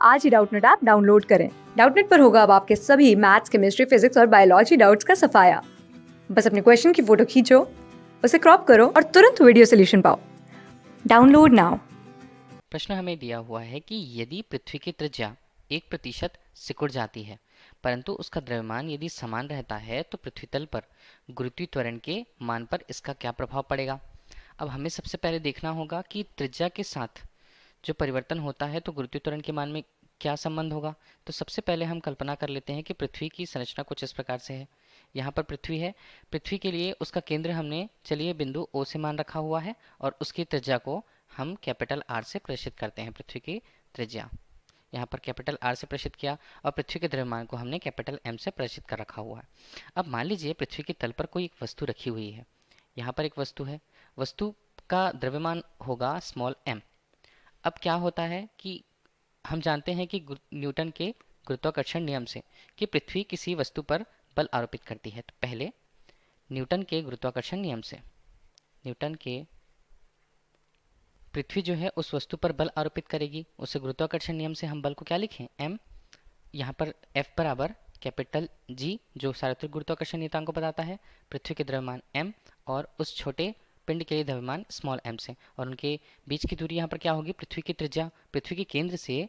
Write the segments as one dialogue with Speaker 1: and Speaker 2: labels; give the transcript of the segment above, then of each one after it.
Speaker 1: आज ही Doubtnut app download करें। Doubtnut पर होगा अब आपके सभी मैथ्स, केमिस्ट्री, फिजिक्स और बायोलॉजी डाउट्स का सफाया। बस अपने क्वेश्चन की फोटो खींचो, उसे क्रॉप करो और तुरंत वीडियो सोल्यूशन पाओ। Download now.
Speaker 2: प्रश्न हमें दिया हुआ है कि यदि पृथ्वी की त्रिज्या 1% सिकुड़ जाती है परंतु उसका द्रव्यमान यदि समान रहता है तो पृथ्वी तल पर गुरुत्वीय त्वरण के मान पर इसका क्या प्रभाव पड़ेगा। अब हमें सबसे पहले देखना होगा कि त्रिज्या के साथ जो परिवर्तन होता है तो गुरुत्वीय त्वरण के मान में क्या संबंध होगा। तो सबसे पहले हम कल्पना कर लेते हैं कि पृथ्वी की संरचना कुछ इस प्रकार से है। यहाँ पर पृथ्वी है। पृथ्वी के लिए उसका केंद्र हमने चलिए बिंदु ओ से मान रखा हुआ है और उसकी त्रिज्या को हम कैपिटल आर से प्रेषित करते हैं। पृथ्वी की त्रिज्या यहाँ पर कैपिटल आर से प्रेषित किया और पृथ्वी के द्रव्यमान को हमने कैपिटल एम से प्रेषित कर रखा हुआ है। अब मान लीजिए पृथ्वी के तल पर कोई एक वस्तु रखी हुई है। यहाँ पर एक वस्तु है। वस्तु का द्रव्यमान होगा स्मॉल एम। अब क्या होता है कि हम जानते हैं कि न्यूटन के गुरुत्वाकर्षण नियम से कि पृथ्वी किसी वस्तु पर बल आरोपित करती है। तो पहले न्यूटन के गुरुत्वाकर्षण नियम से न्यूटन के पृथ्वी जो है उस वस्तु पर बल आरोपित करेगी। उसे गुरुत्वाकर्षण नियम से हम बल को क्या लिखें, एम। यहाँ पर एफ बराबर कैपिटल जी जो सार्वत्रिक गुरुत्वाकर्षण नियतांक को बताता है, पृथ्वी के द्रव्यमान एम और उस छोटे पिंड के लिए द्रव्यमान स्मॉल एम से, और उनके बीच की दूरी यहाँ पर क्या होगी, पृथ्वी की त्रिज्या। पृथ्वी के केंद्र से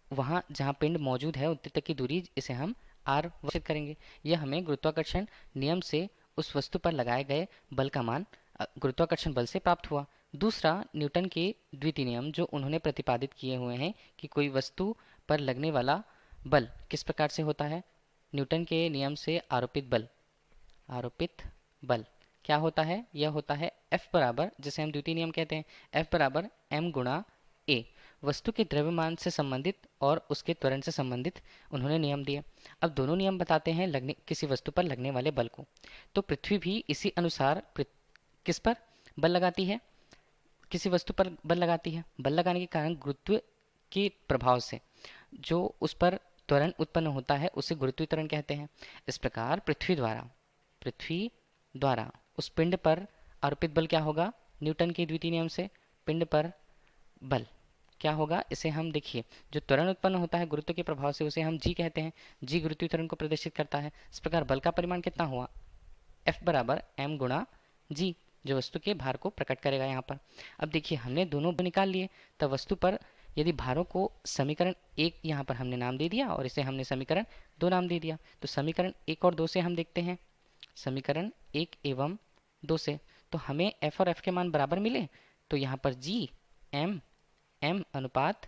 Speaker 2: वहाँ जहाँ पिंड मौजूद है उतनी तक की दूरी, इसे हम आर घोषित करेंगे। यह हमें गुरुत्वाकर्षण नियम से उस वस्तु पर लगाए गए बल का मान गुरुत्वाकर्षण बल से प्राप्त हुआ। दूसरा, न्यूटन के द्वितीय नियम जो उन्होंने प्रतिपादित किए हुए हैं कि कोई वस्तु पर लगने वाला बल किस प्रकार से होता है। न्यूटन के नियम से आरोपित बल क्या होता है, यह होता है F बराबर, जिसे हम द्वितीय नियम कहते हैं, F बराबर m गुणा a। वस्तु के द्रव्यमान से संबंधित और उसके त्वरण से संबंधित उन्होंने नियम दिए। अब दोनों नियम बताते हैं किसी वस्तु पर लगने वाले बल को। तो पृथ्वी भी इसी अनुसार किस पर बल लगाती है, किसी वस्तु पर बल लगाती है। बल लगाने के कारण गुरुत्व के प्रभाव से जो उस पर त्वरण उत्पन्न होता है उसे गुरुत्वीय त्वरण कहते हैं। इस प्रकार पृथ्वी द्वारा उस पिंड पर आरोपित बल क्या होगा, न्यूटन के द्वितीय नियम से पिंड पर बल क्या होगा, इसे हम देखिए, जो त्वरण उत्पन्न होता है गुरुत्व के प्रभाव से उसे हम जी कहते हैं। जी गुरुत्वीय त्वरण को प्रदर्शित करता है। इस प्रकार बल का परिमाण कितना हुआ, F बराबर m गुणा जी, जो वस्तु के भार को प्रकट करेगा यहाँ पर। अब देखिए हमने दोनों निकाल लिए। तब वस्तु पर यदि भारों को समीकरण एक यहाँ पर हमने नाम दे दिया और इसे हमने समीकरण दो नाम दे दिया। तो समीकरण एक और दो से हम देखते हैं, समीकरण एक एवं दो से तो हमें F और F के मान बराबर मिले। तो यहाँ पर जी m अनुपात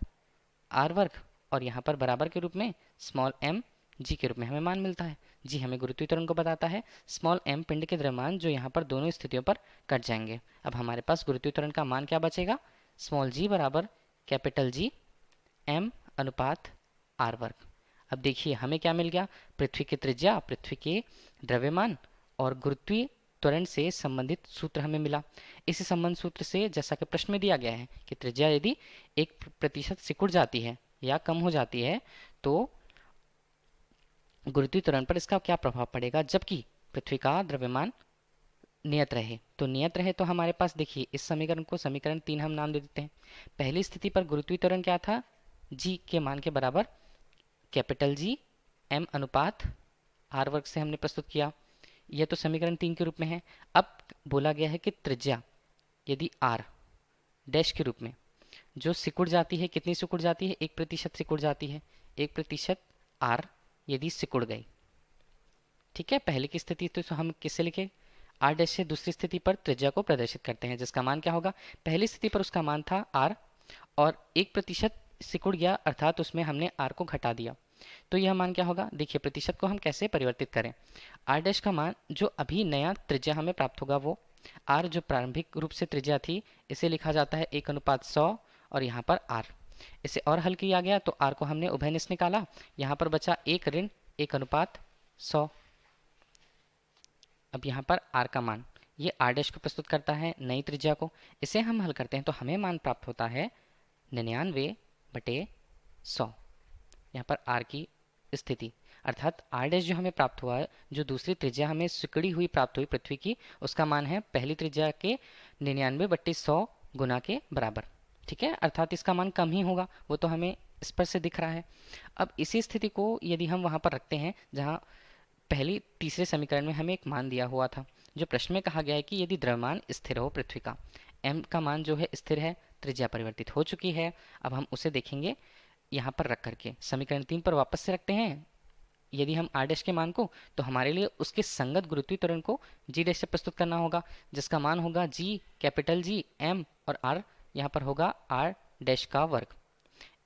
Speaker 2: आर वर्ग और यहाँ पर बराबर के रूप में स्मॉल m जी के रूप में हमें मान मिलता है। जी हमें गुरुत्वीय त्वरण को बताता है, स्मॉल m पिंड के द्रव्यमान जो यहाँ पर दोनों स्थितियों पर कट जाएंगे। अब हमारे पास गुरुत्वीय त्वरण का मान क्या बचेगा, स्मॉल जी बराबर कैपिटल जी m अनुपात आर वर्ग। अब देखिए हमें क्या मिल गया, पृथ्वी की त्रिज्या, पृथ्वी के द्रव्यमान और गुरुत्वीय त्वरण से संबंधित सूत्र हमें मिला। इसी संबंध सूत्र से जैसा कि प्रश्न में दिया गया है कि त्रिज्या यदि 1% सिकुड़ जाती है या कम हो जाती है तो गुरुत्वीय त्वरण पर इसका क्या प्रभाव पड़ेगा, जबकि पृथ्वी का द्रव्यमान नियत रहे। तो नियत रहे तो हमारे पास देखिए इस समीकरण को समीकरण 3 हम नाम दे देते हैं। पहली स्थिति पर गुरुत्वीय त्वरण क्या था, जी के मान के बराबर कैपिटल जी m अनुपात आर वर्ग से हमने प्रस्तुत किया। यह तो समीकरण 3 के रूप में है। अब बोला गया है कि त्रिज्या यदि r डैश के रूप में जो सिकुड़ जाती है, कितनी सिकुड़ जाती है, 1% सिकुड़ जाती है, 1% r यदि सिकुड़ गई, ठीक है। पहले की स्थिति तो हम किससे लिखे, r डैश से दूसरी स्थिति पर त्रिज्या को प्रदर्शित करते हैं जिसका मान क्या होगा, पहली स्थिति पर उसका मान था r और 1% सिकुड़ गया अर्थात उसमें हमने r को घटा दिया। तो यह मान क्या होगा, देखिए प्रतिशत को हम कैसे परिवर्तित करें। r डैश का मान जो अभी नया त्रिज्या हमें प्राप्त होगा वो r जो प्रारंभिक रूप से त्रिज्या थी इसे लिखा जाता है 1:100 और यहाँ पर r। इसे और हल किया गया तो r को हमने उभयनिष्ठ निकाला, यहाँ पर बचा 1 ऋण 1:100। अब यहाँ पर r का मान ये r डैश को प्रस्तुत करता है नई त्रिज्या को। इसे हम हल करते हैं तो हमें मान प्राप्त होता है 99/100। यहाँ पर r की स्थिति अर्थात r डैश जो हमें प्राप्त हुआ है, जो दूसरी त्रिज्या हमें सिकुड़ी हुई प्राप्त हुई पृथ्वी की, उसका मान है पहली त्रिज्या के 99/100 गुना के बराबर, ठीक है। अर्थात इसका मान कम ही होगा, वो तो हमें स्पष्ट से दिख रहा है। अब इसी स्थिति को यदि हम वहाँ पर रखते हैं जहाँ पहली तीसरे समीकरण में हमें एक मान दिया हुआ था, जो प्रश्न में कहा गया है कि यदि द्रव्यमान स्थिर हो पृथ्वी का, m का मान जो है स्थिर है, त्रिज्या परिवर्तित हो चुकी है। अब हम उसे देखेंगे यहाँ पर रख करके समीकरण 3 पर वापस से रखते हैं। यदि हम r डैश के मान को, तो हमारे लिए उसके संगत गुरुत्वीय त्वरण को g डैश से प्रस्तुत करना होगा, जिसका मान होगा g, कैपिटल G, m और r यहाँ पर होगा r डैश का वर्ग।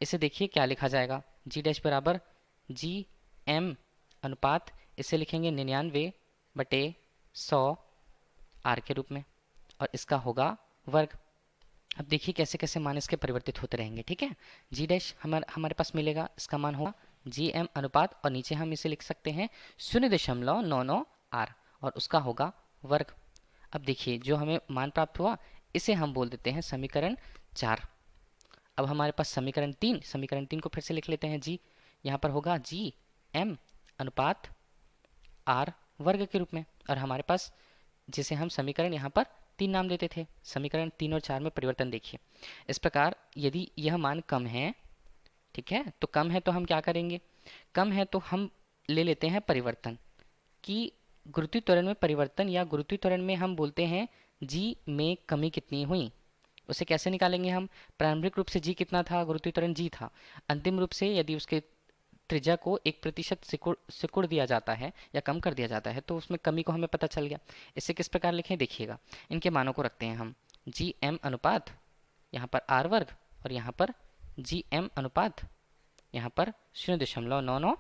Speaker 2: इसे देखिए क्या लिखा जाएगा, g डैश बराबर g m अनुपात, इसे लिखेंगे 99/100 r के रूप में, और इसका होगा वर्ग। अब देखिए कैसे कैसे मान इसके परिवर्तित होते रहेंगे। ठीक है, जी डैश हमारे पास मिलेगा, इसका मान होगा जी एम अनुपात, और नीचे हम इसे लिख सकते हैं 0.99 r, और उसका होगा वर्ग। अब देखिए जो हमें मान प्राप्त हुआ, इसे हम बोल देते हैं समीकरण 4। अब हमारे पास समीकरण 3 को फिर से लिख लेते हैं। जी यहाँ पर होगा जी एम अनुपात आर वर्ग के रूप में, और हमारे पास जिसे हम समीकरण यहाँ पर 3 नाम देते थे, समीकरण 3 और 4 में परिवर्तन देखिए। इस प्रकार यदि यह मान कम है, ठीक है, तो कम है तो हम क्या करेंगे, कम है तो हम ले लेते हैं परिवर्तन कि गुरुत्वीय त्वरण में परिवर्तन, या गुरुत्वीय त्वरण में हम बोलते हैं जी में कमी कितनी हुई। उसे कैसे निकालेंगे हम, प्रारंभिक रूप से जी कितना था, गुरुत्वीय त्वरण जी था, अंतिम रूप से यदि उसके त्रिज्या को 1% सिकुड़ दिया जाता है या कम कर दिया जाता है, तो उसमें कमी को हमें पता चल गया। इसे किस प्रकार लिखें, देखिएगा, इनके मानों को रखते हैं हम जी एम अनुपात यहाँ पर आर वर्ग, और यहाँ पर जी एम अनुपात यहाँ पर 0.99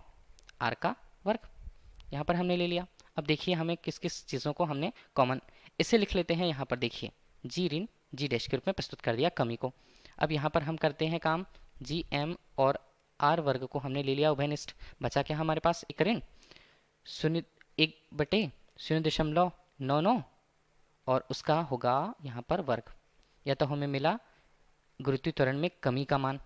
Speaker 2: आर का वर्ग यहाँ पर हमने ले लिया। अब देखिए हमें किस किस चीज़ों को हमने कॉमन, इसे लिख लेते हैं यहाँ पर, देखिए जी ऋण जी डैश के रूप में प्रस्तुत कर दिया कमी को। अब यहाँ पर हम करते हैं काम, जी एम और आर वर्ग को हमने ले लिया उभयनिष्ठ, बचा क्या हमारे पास, एक ऋण 0.99 और उसका होगा यहाँ पर वर्ग, या तो हमें मिला गुरुत्वीय त्वरण में कमी का मान।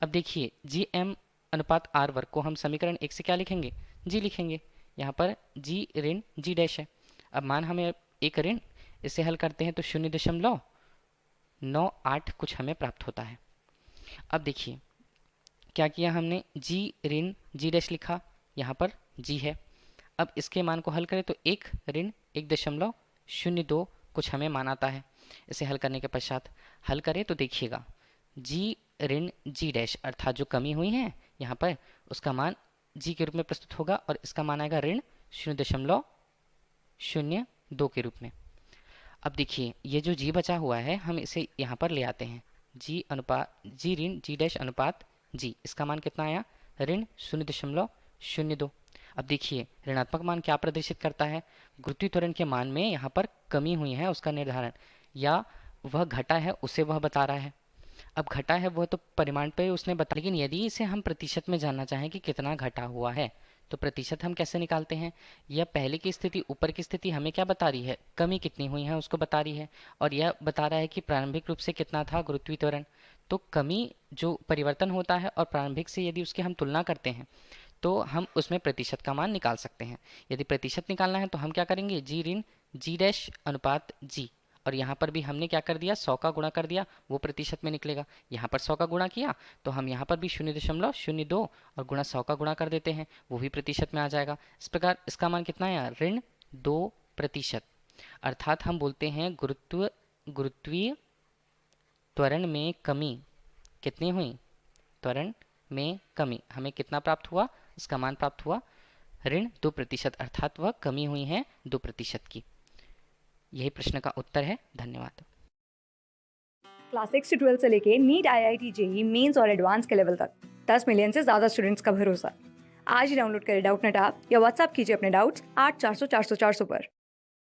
Speaker 2: अब देखिए जी एम अनुपात आर वर्ग को हम समीकरण 1 से क्या लिखेंगे, जी लिखेंगे, यहाँ पर जी ऋण जी डैश है। अब मान हमें एक ऋण, इसे हल करते हैं तो 0.98 कुछ हमें प्राप्त होता है। अब देखिए क्या किया हमने, जी ऋण जी डैश लिखा, यहाँ पर जी है। अब इसके मान को हल करें तो 1 ऋण 1.02 कुछ हमें मान आता है। इसे हल करने के पश्चात हल करें तो देखिएगा जी ऋण जी डैश अर्थात जो कमी हुई है यहाँ पर, उसका मान जी के रूप में प्रस्तुत होगा, और इसका मान आएगा ऋण 0.02 के रूप में। अब देखिए ये जो जी बचा हुआ है, हम इसे यहाँ पर ले आते हैं, जी ऋण जी डैश अनुपात जी, इसका मान कितना आया, ऋण 0.02। अब देखिए ऋणात्मक मान क्या प्रदर्शित करता है, गुरुत्वीय त्वरण के मान में यहाँ पर कमी हुई है उसका निर्धारण, या वह घटा है उसे वह बता रहा है। अब घटा है वह तो परिमाण पे उसने बता, लेकिन यदि इसे हम प्रतिशत में जानना चाहें कि कितना घटा हुआ है, तो प्रतिशत हम कैसे निकालते हैं, यह पहले की स्थिति ऊपर की स्थिति हमें क्या बता रही है, कमी कितनी हुई है उसको बता रही है, और यह बता रहा है कि प्रारंभिक रूप से कितना था गुरुत्वीय त्वरण। तो कमी जो परिवर्तन होता है और प्रारंभिक से यदि उसकी हम तुलना करते हैं, तो हम उसमें प्रतिशत का मान निकाल सकते हैं। यदि प्रतिशत निकालना है तो हम क्या करेंगे, जी ऋण जी डैश अनुपात जी, और यहाँ पर भी हमने क्या कर दिया, 100 का गुणा कर दिया, वो प्रतिशत में निकलेगा। यहाँ पर 100 का गुणा किया तो हम यहाँ पर भी 0.02 और गुणा 100 का गुणा कर देते हैं, वो भी प्रतिशत में आ जाएगा। इस प्रकार इसका मान कितना है, ऋण 2%। अर्थात हम बोलते हैं गुरुत्वीय त्वरण में कमी कितनी हुई, त्वरण में कमी हमें कितना प्राप्त हुआ, इसका मान प्राप्त हुआ ऋण 2%, अर्थात वह कमी हुई है 2% की। यही प्रश्न का उत्तर है। धन्यवाद।
Speaker 1: क्लास 6 से 12 से लेके नीट, IIT, JEE मेंस और एडवांस के लेवल तक 10 मिलियन से ज़्यादा स्टूडेंट्स का भरोसा। आज ही डाउनलोड करें डाउटनेट ऐप या व्हाट्सएप कीजिए अपने डाउट्स 8400 400 400 पर।